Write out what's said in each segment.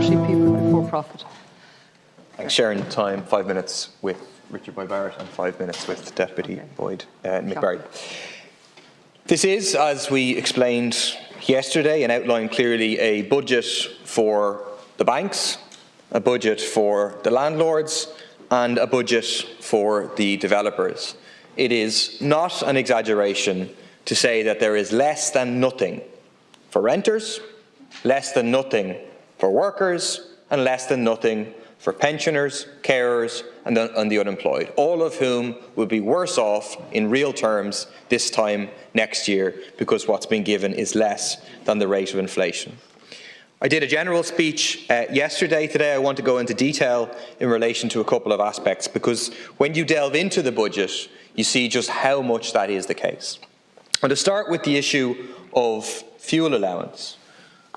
priority, people before profit. Thanks. Sharing time, 5 minutes with Richard Boyd Barrett and 5 minutes with Deputy Boyd McBarry. This is, as we explained yesterday and outlined clearly, a budget for the banks, a budget for the landlords, and a budget for the developers. It is not an exaggeration to say that there is less than nothing for renters, less than nothing for workers, and less than nothing for pensioners, carers, and the unemployed, all of whom will be worse off in real terms this time next year because what's been given is less than the rate of inflation. I did a general speech yesterday. Today I want to go into detail in relation to a couple of aspects, because when you delve into the budget, you see just how much that is the case. And to start with the issue of fuel allowance.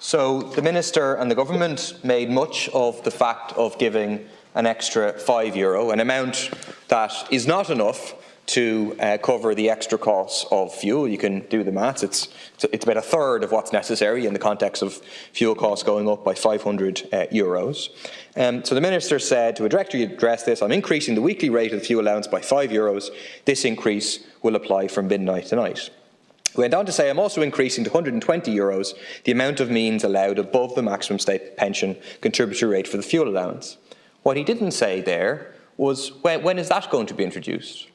So the Minister and the Government made much of the fact of giving an extra €5, an amount that is not enough to cover the extra costs of fuel. You can do the maths. It's about a third of what's necessary in the context of fuel costs going up by €500. So the Minister said, to directly address this, I'm increasing the weekly rate of the fuel allowance by €5. This increase will apply from midnight tonight. He went on to say, I'm also increasing to €120 the amount of means allowed above the maximum state pension contributory rate for the fuel allowance. What he didn't say there was, when is that going to be introduced?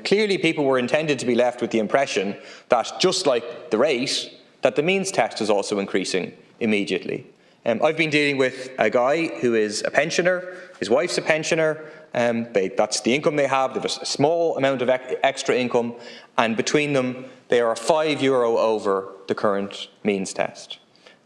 Clearly people were intended to be left with the impression that, just like the rate, that the means test is also increasing immediately. I've been dealing with a guy who is a pensioner, his wife's a pensioner, that's the income they have, they have a small amount of extra income, and between them they are €5 over the current means test.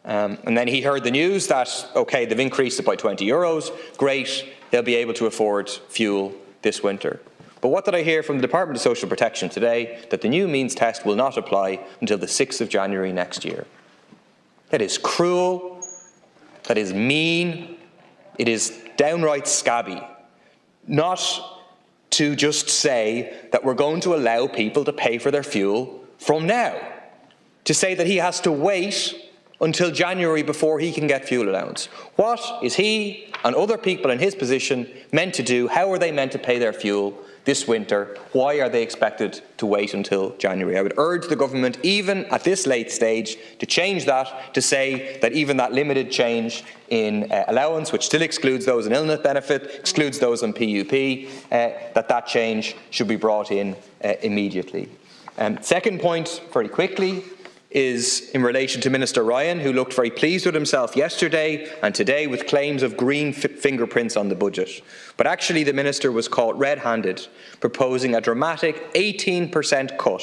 And then he heard the news that, OK, they've increased it by €20, great, they'll be able to afford fuel this winter. But what did I hear from the Department of Social Protection today? That the new means test will not apply until the 6th of January next year. That is cruel, that is mean, it is downright scabby. Not to just say that we're going to allow people to pay for their fuel from now. To say that he has to wait until January before he can get fuel allowance. What is he and other people in his position meant to do? How are they meant to pay their fuel this winter? Why are they expected to wait until January? I would urge the Government, even at this late stage, to change that, to say that even that limited change in allowance, which still excludes those in illness benefit, excludes those in PUP, that change should be brought in immediately. Second point, very quickly, is in relation to Minister Ryan, who looked very pleased with himself yesterday and today with claims of green fingerprints on the budget. But actually the Minister was caught red-handed, proposing a dramatic 18% cut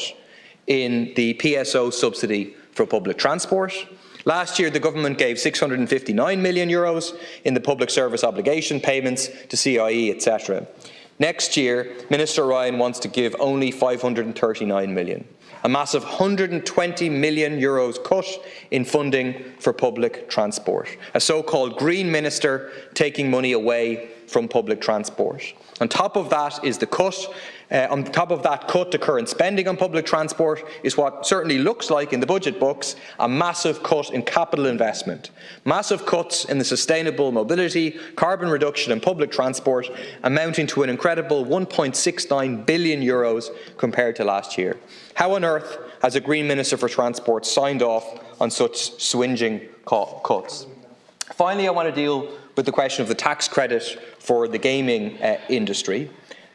in the PSO subsidy for public transport. Last year the Government gave €659 million in the public service obligation payments to CIE, etc. Next year, Minister Ryan wants to give only €539 million. A massive €120 million cut in funding for public transport. A so-called Green Minister taking money away from public transport. On top of that is the cut. On top of that cut to current spending on public transport is what certainly looks like in the budget books a massive cut in capital investment. Massive cuts in the sustainable mobility, carbon reduction in public transport, amounting to an incredible €1.69 billion compared to last year. How on earth has a Green Minister for Transport signed off on such swinging cuts? Finally, I want to deal with the question of the tax credit for the gaming industry.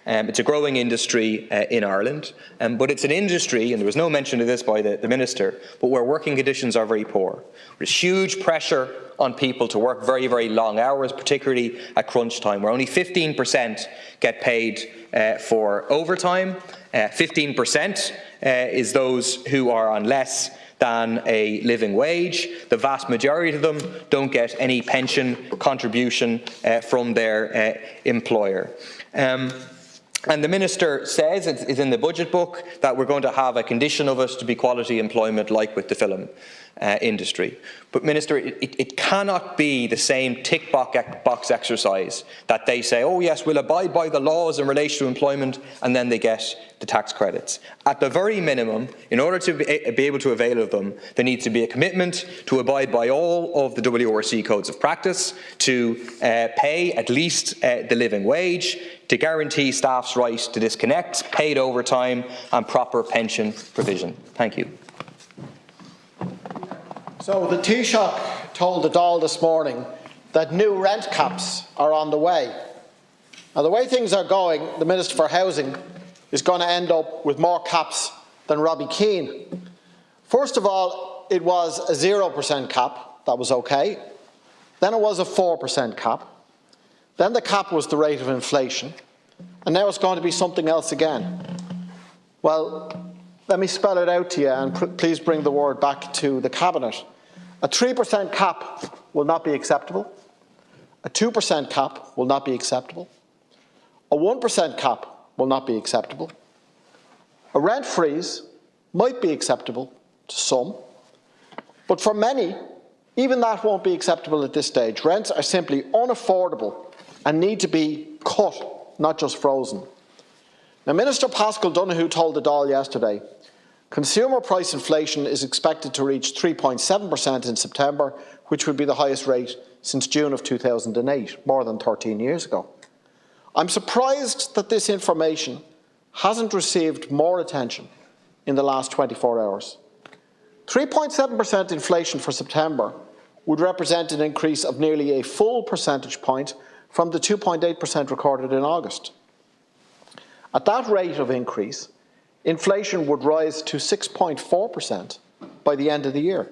It's a growing industry in Ireland, but it's an industry, and there was no mention of this by the Minister, but where working conditions are very poor. There's huge pressure on people to work very, very long hours, particularly at crunch time, where only 15% get paid for overtime. 15% is those who are on less than a living wage. The vast majority of them don't get any pension contribution from their employer. And the Minister says, it's in the budget book, that we're going to have a condition of it to be quality employment like with the film. industry. But Minister, it cannot be the same tick box exercise that they say, oh yes, we'll abide by the laws in relation to employment, and then they get the tax credits. At the very minimum, in order to be able to avail of them, there needs to be a commitment to abide by all of the WRC codes of practice, to pay at least the living wage, to guarantee staff's right to disconnect, paid overtime and proper pension provision. Thank you. So the Taoiseach told the Dáil this morning that new rent caps are on the way. Now, the way things are going, the Minister for Housing is going to end up with more caps than Robbie Keane. First of all, it was a 0% cap. That was okay. Then it was a 4% cap. Then the cap was the rate of inflation. And now it's going to be something else again. Well, let me spell it out to you, and please bring the word back to the Cabinet. A 3% cap will not be acceptable. A 2% cap will not be acceptable. A 1% cap will not be acceptable. A rent freeze might be acceptable to some, but for many, even that won't be acceptable at this stage. Rents are simply unaffordable and need to be cut, not just frozen. Now, Minister Paschal Donohoe told the Dáil yesterday, consumer price inflation is expected to reach 3.7% in September, which would be the highest rate since June of 2008, more than 13 years ago. I'm surprised that this information hasn't received more attention in the last 24 hours. 3.7% inflation for September would represent an increase of nearly a full percentage point from the 2.8% recorded in August. At that rate of increase, inflation would rise to 6.4% by the end of the year.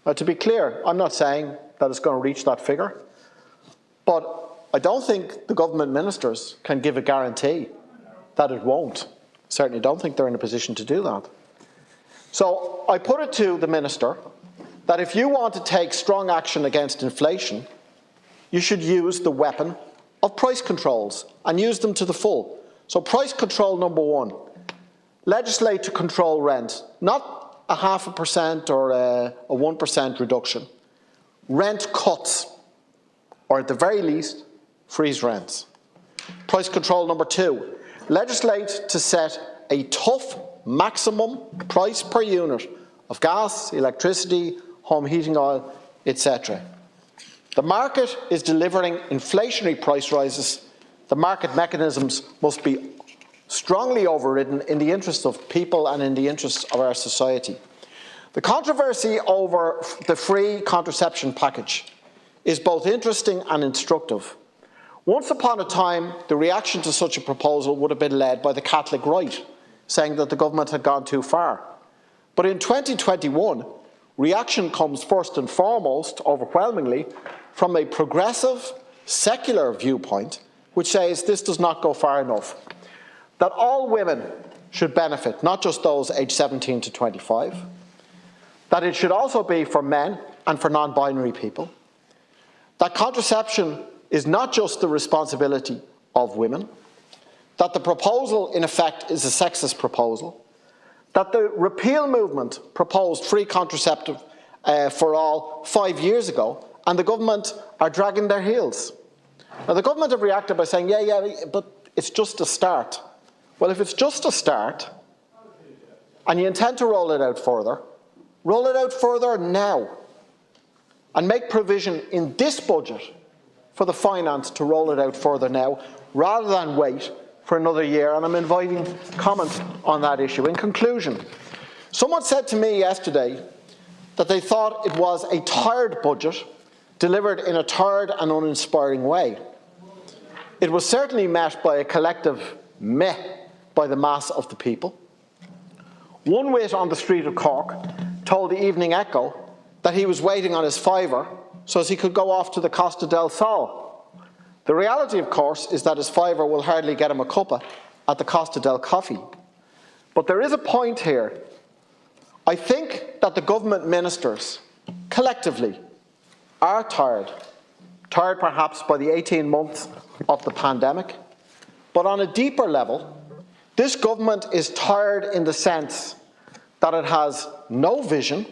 Now, to be clear, I'm not saying that it's going to reach that figure, but I don't think the government ministers can give a guarantee that it won't. Certainly don't think they're in a position to do that. So I put it to the Minister that if you want to take strong action against inflation, you should use the weapon of price controls and use them to the full. So price control number one, legislate to control rent, not a 0.5% or a 1% reduction. Rent cuts, or at the very least, freeze rents. Price control number two, legislate to set a tough maximum price per unit of gas, electricity, home heating oil, etc. The market is delivering inflationary price rises. The market mechanisms must be strongly overridden in the interests of people and in the interests of our society. The controversy over the free contraception package is both interesting and instructive. Once upon a time, the reaction to such a proposal would have been led by the Catholic right, saying that the government had gone too far. But in 2021, reaction comes first and foremost, overwhelmingly, from a progressive, secular viewpoint, which says this does not go far enough. That all women should benefit, not just those aged 17 to 25. That it should also be for men and for non-binary people. That contraception is not just the responsibility of women, that the proposal in effect is a sexist proposal, that the repeal movement proposed free contraceptive for all 5 years ago, and the government are dragging their heels. Now, the government have reacted by saying, yeah, but it's just a start. Well, if it's just a start, and you intend to roll it out further now, and make provision in this budget for the finance to roll it out further now, rather than wait for another year, and I'm inviting comment on that issue. In conclusion, someone said to me yesterday that they thought it was a tired budget delivered in a tired and uninspiring way. It was certainly met by a collective meh by the mass of the people. One wit on the street of Cork told the Evening Echo that he was waiting on his fiver so as he could go off to the Costa del Sol. The reality, of course, is that his fiver will hardly get him a cuppa at the Costa del Coffee. But there is a point here. I think that the government ministers, collectively, are tired perhaps by the 18 months of the pandemic. But on a deeper level, this government is tired in the sense that it has no vision,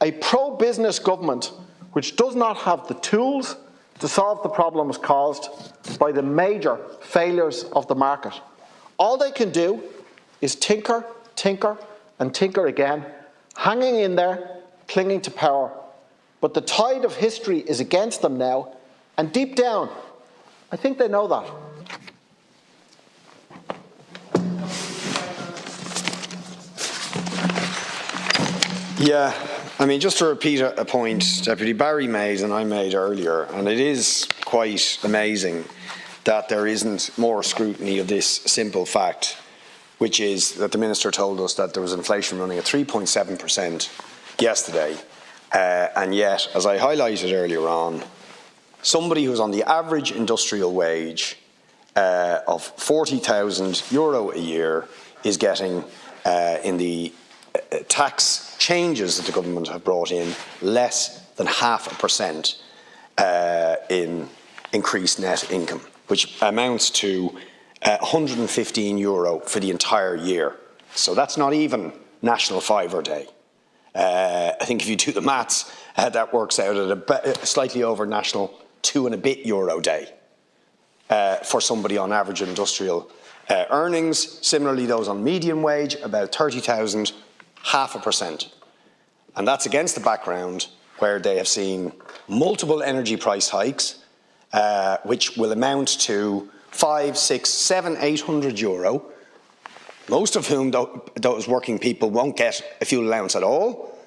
a pro-business government which does not have the tools to solve the problems caused by the major failures of the market. All they can do is tinker, tinker and tinker again, hanging in there, clinging to power. But the tide of history is against them now, and deep down, I think they know that. Yeah, I mean, just to repeat a point Deputy Barry made and I made earlier, and it is quite amazing that there isn't more scrutiny of this simple fact, which is that the Minister told us that there was inflation running at 3.7% yesterday, and yet, as I highlighted earlier on, somebody who's on the average industrial wage of €40,000 a year is getting, in the tax changes that the government have brought in, less than 0.5% in increased net income, which amounts to €115 for the entire year. So that's not even National Fiver Day. I think if you do the maths, that works out at slightly over National €2 and a bit Day for somebody on average industrial earnings. Similarly, those on median wage, about 30,000, 0.5%. And that's against the background where they have seen multiple energy price hikes, which will amount to €500, €600, €700, €800, most of whom, those working people, won't get a fuel allowance at all.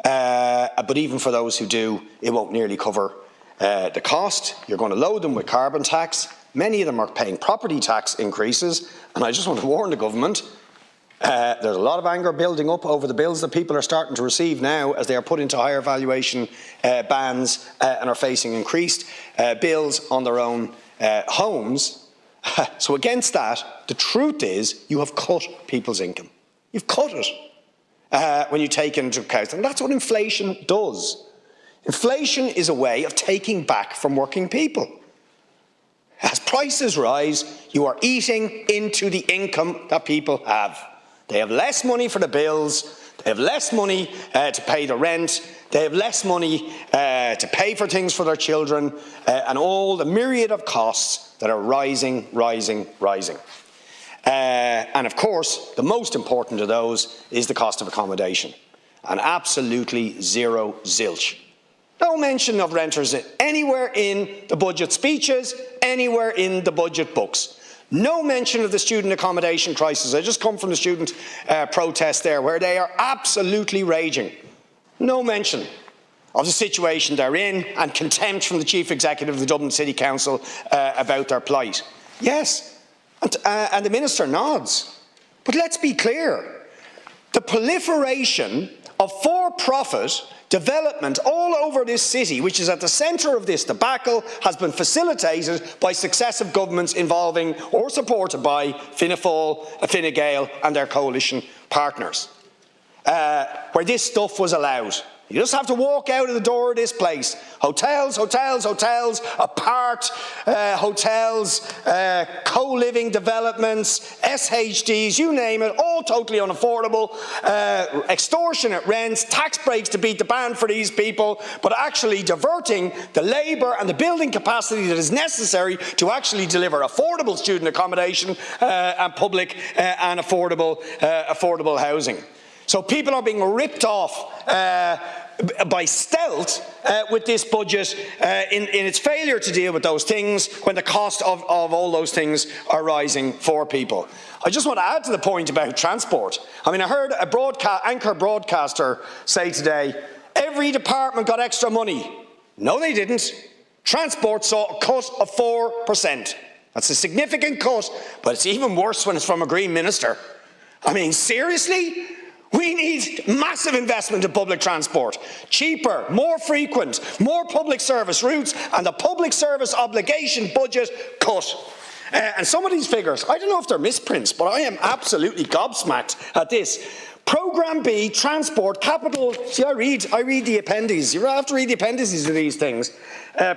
But even for those who do, it won't nearly cover the cost. You're going to load them with carbon tax. Many of them are paying property tax increases. And I just want to warn the government, there's a lot of anger building up over the bills that people are starting to receive now as they are put into higher valuation bands and are facing increased bills on their own homes. So against that, the truth is you have cut people's income. You've cut it when you take into account. And that's what inflation does. Inflation is a way of taking back from working people. As prices rise, you are eating into the income that people have. They have less money for the bills, they have less money to pay the rent, they have less money to pay for things for their children, and all the myriad of costs that are rising. And of course, the most important of those is the cost of accommodation. And absolutely zero zilch. No mention of renters anywhere in the budget speeches, anywhere in the budget books. No mention of the student accommodation crisis. I just come from the student protest there, where they are absolutely raging. No mention of the situation they're in, and contempt from the Chief Executive of the Dublin City Council about their plight. Yes, and the Minister nods. But let's be clear. The proliferation of for-profit development all over this city, which is at the centre of this debacle, has been facilitated by successive governments involving or supported by Fianna Fáil, Fine Gael and their coalition partners, where this stuff was allowed. You just have to walk out of the door of this place. Hotels, apart hotels, co-living developments, SHDs, you name it, all totally unaffordable, extortionate rents, tax breaks to beat the band for these people, but actually diverting the labour and the building capacity that is necessary to actually deliver affordable student accommodation and public and affordable housing. So people are being ripped off by stealth with this budget in its failure to deal with those things when the cost of all those things are rising for people. I just want to add to the point about transport. I mean, I heard a anchor broadcaster say today, every department got extra money. No, they didn't. Transport saw a cut of 4%. That's a significant cut, but it's even worse when it's from a Green Minister. I mean, seriously? We need massive investment in public transport, cheaper, more frequent, more public service routes, and the public service obligation budget cut. And some of these figures, I don't know if they're misprints, but I am absolutely gobsmacked at this. Programme B, Transport, Capital, see I read the appendices, you have to read the appendices of these things.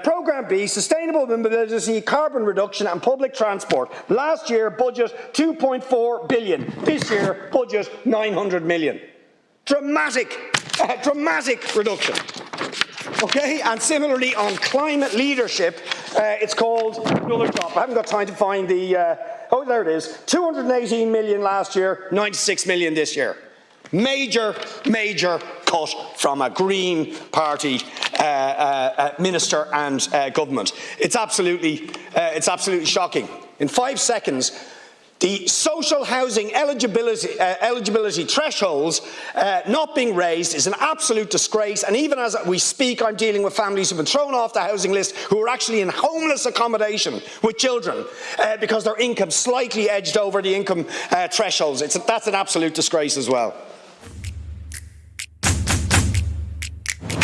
Programme B, Sustainable Mobility, Carbon Reduction and Public Transport. Last year, budget 2.4 billion. This year, budget 900 million. dramatic reduction. Okay, and similarly on climate leadership, it's called another drop. I haven't got time to find the, oh, there it is, 218 million last year, 96 million this year. Major cut from a Green Party minister and government. It's absolutely shocking. In 5 seconds, the social housing eligibility thresholds not being raised is an absolute disgrace, and even as we speak, I'm dealing with families who have been thrown off the housing list who are actually in homeless accommodation with children because their income slightly edged over the income thresholds. That's an absolute disgrace as well.